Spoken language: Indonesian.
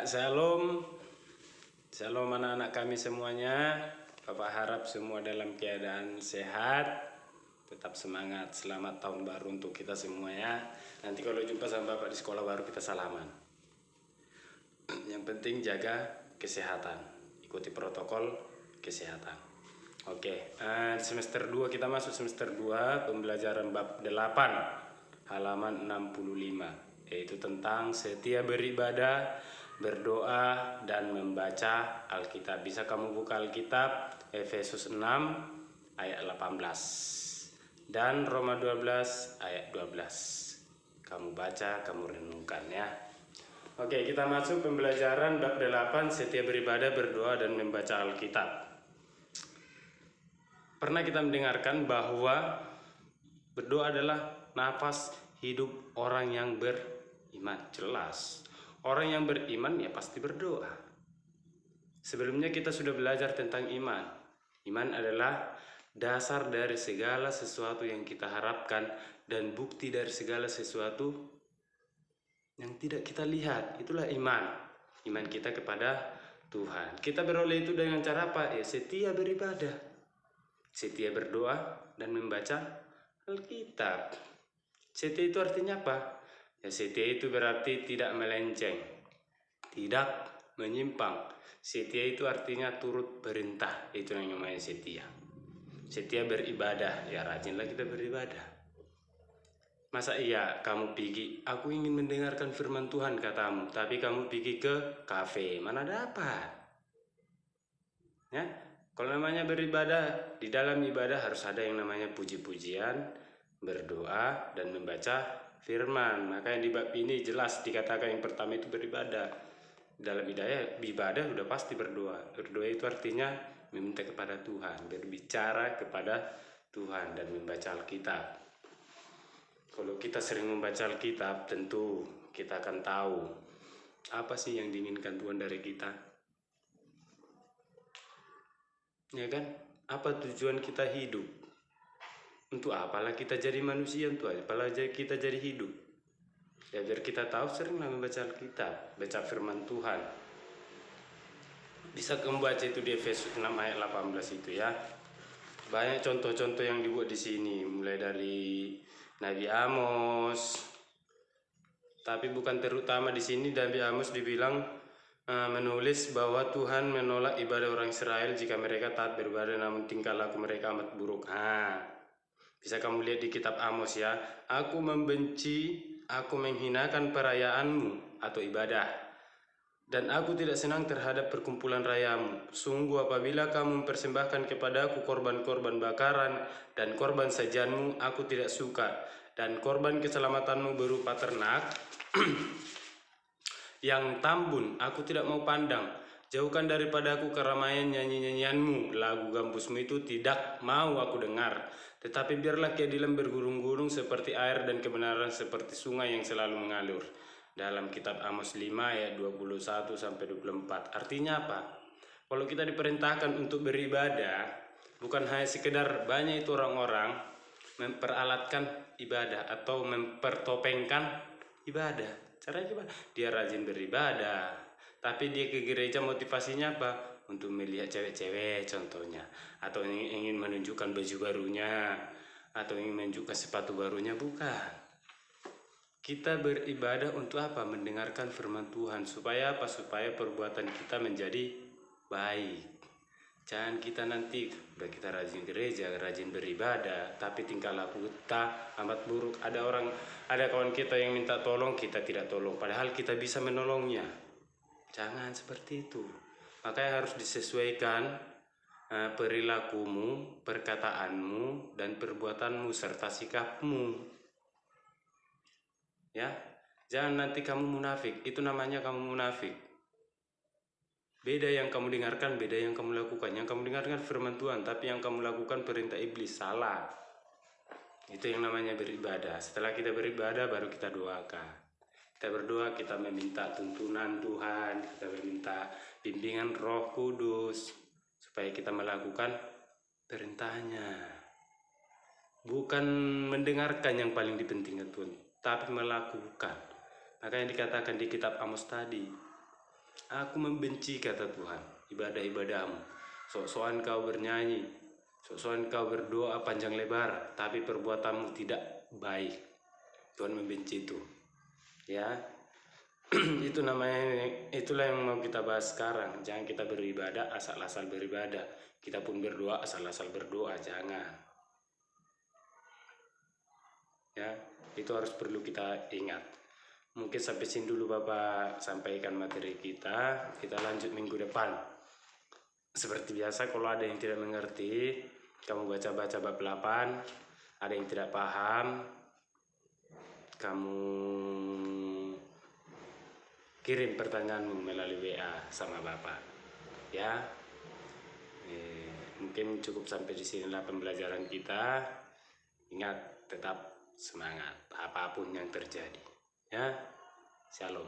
Ya, shalom. Shalom anak-anak kami semuanya. Bapak harap semua dalam keadaan sehat. Tetap semangat. Selamat tahun baru untuk kita semuanya. Nanti kalau jumpa sama Bapak di sekolah baru kita salaman. Yang penting jaga kesehatan. Ikuti protokol kesehatan. Oke, semester 2 kita masuk semester 2, pembelajaran bab 8, halaman 65. Yaitu tentang setia beribadah, berdoa, dan membaca Alkitab. Bisa kamu buka Alkitab Efesus 6 ayat 18 dan Roma 12 ayat 12. Kamu baca, kamu renungkan ya. Oke, kita masuk pembelajaran bab 8, setia beribadah, berdoa, dan membaca Alkitab. Pernah kita mendengarkan bahwa berdoa adalah nafas hidup orang yang beriman. Jelas, orang yang beriman ya pasti berdoa. Sebelumnya kita sudah belajar tentang iman. Iman adalah dasar dari segala sesuatu yang kita harapkan dan bukti dari segala sesuatu yang tidak kita lihat. Itulah iman. Iman kita kepada Tuhan. Kita beroleh itu dengan cara apa? Ya setia beribadah, setia berdoa, dan membaca Alkitab. Setia itu artinya apa? Ya setia itu berarti tidak melenceng, tidak menyimpang. Setia itu artinya turut perintah. Itu yang namanya setia. Setia beribadah, ya rajinlah kita beribadah. Masa iya kamu pergi, aku ingin mendengarkan firman Tuhan katamu, tapi kamu pergi ke kafe, mana dapat? Ya, kalau namanya beribadah, di dalam ibadah harus ada yang namanya puji-pujian, berdoa, dan membaca firman. Maka yang di bab ini jelas dikatakan yang pertama itu beribadah. Dalam ibadah sudah pasti berdoa. Berdoa itu artinya meminta kepada Tuhan, berbicara kepada Tuhan, dan membaca Alkitab. Kalau kita sering membaca Alkitab, tentu kita akan tahu apa sih yang diinginkan Tuhan dari kita. Ya kan? Apa tujuan kita hidup? Untuk apalah kita jadi manusia, untuk apalah kita jadi hidup? Ya biar kita tahu, seringlah membaca Alkitab, baca firman Tuhan. Bisa kamu baca itu di Efesus 6 ayat 18 itu ya. Banyak contoh-contoh yang dibuat di sini, mulai dari Nabi Amos. Tapi bukan terutama di sini Nabi Amos dibilang menulis bahwa Tuhan menolak ibadah orang Israel jika mereka taat beribadah namun tingkah laku mereka amat buruk. Bisa kamu lihat di kitab Amos ya. Aku membenci, aku menghinakan perayaanmu atau ibadah, dan aku tidak senang terhadap perkumpulan rayamu. Sungguh apabila kamu mempersembahkan kepadaku korban-korban bakaran dan korban sajianmu, aku tidak suka. Dan korban keselamatanmu berupa ternak yang tambun, aku tidak mau pandang. Jauhkan daripadaku keramaian nyanyi-nyanyianmu, lagu gambusmu itu tidak mau aku dengar. Tetapi biarlah keadilan bergurung-gurung seperti air dan kebenaran seperti sungai yang selalu mengalir. Dalam kitab Amos 5 ayat 21 sampai 24. Artinya apa? Kalau kita diperintahkan untuk beribadah, bukan hanya sekedar banyak itu orang-orang memperalatkan ibadah atau mempertopengkan ibadah. Caranya gimana? Dia rajin beribadah, tapi dia ke gereja motivasinya apa? Untuk melihat cewek-cewek contohnya, atau ingin menunjukkan baju barunya, atau ingin menunjukkan sepatu barunya. Bukan. Kita beribadah untuk apa? Mendengarkan firman Tuhan. Supaya apa? Supaya perbuatan kita menjadi baik. Jangan kita nanti kita rajin gereja, rajin beribadah, tapi tingkah laku kita amat buruk. Ada kawan kita yang minta tolong, kita tidak tolong, padahal kita bisa menolongnya. Jangan seperti itu. Makanya harus disesuaikan perilakumu, perkataanmu, dan perbuatanmu serta sikapmu. Ya, jangan nanti kamu munafik. Itu namanya kamu munafik. Beda yang kamu dengarkan, beda yang kamu lakukan. Yang kamu dengarkan firman Tuhan, tapi yang kamu lakukan perintah iblis. Salah. Itu yang namanya beribadah. Setelah kita beribadah, baru kita doakan. Kita berdoa, kita meminta tuntunan Tuhan, kita meminta bimbingan Roh Kudus, supaya kita melakukan perintahnya. Bukan mendengarkan yang paling dipentingkan Tuhan, tapi melakukan. Maka yang dikatakan di kitab Amos tadi, Aku membenci, kata Tuhan, ibadah-ibadahmu. Sok-sokan kau bernyanyi, sok-sokan kau berdoa panjang lebar, tapi perbuatanmu tidak baik. Tuhan membenci itu. Ya, itu namanya, itulah yang mau kita bahas sekarang. Jangan kita beribadah asal-asal beribadah. Kita pun berdoa asal-asal berdoa, jangan. Ya, itu harus perlu kita ingat. Mungkin sampai sini dulu Bapak sampaikan materi kita. Kita lanjut minggu depan. Seperti biasa, kalau ada yang tidak mengerti, kamu baca-baca bab 8. Ada yang tidak paham, kamu kirim pertanyaanmu melalui WA sama Bapak. Ya, mungkin cukup sampai di sinilah pembelajaran kita. Ingat, tetap semangat apapun yang terjadi. Ya, shalom.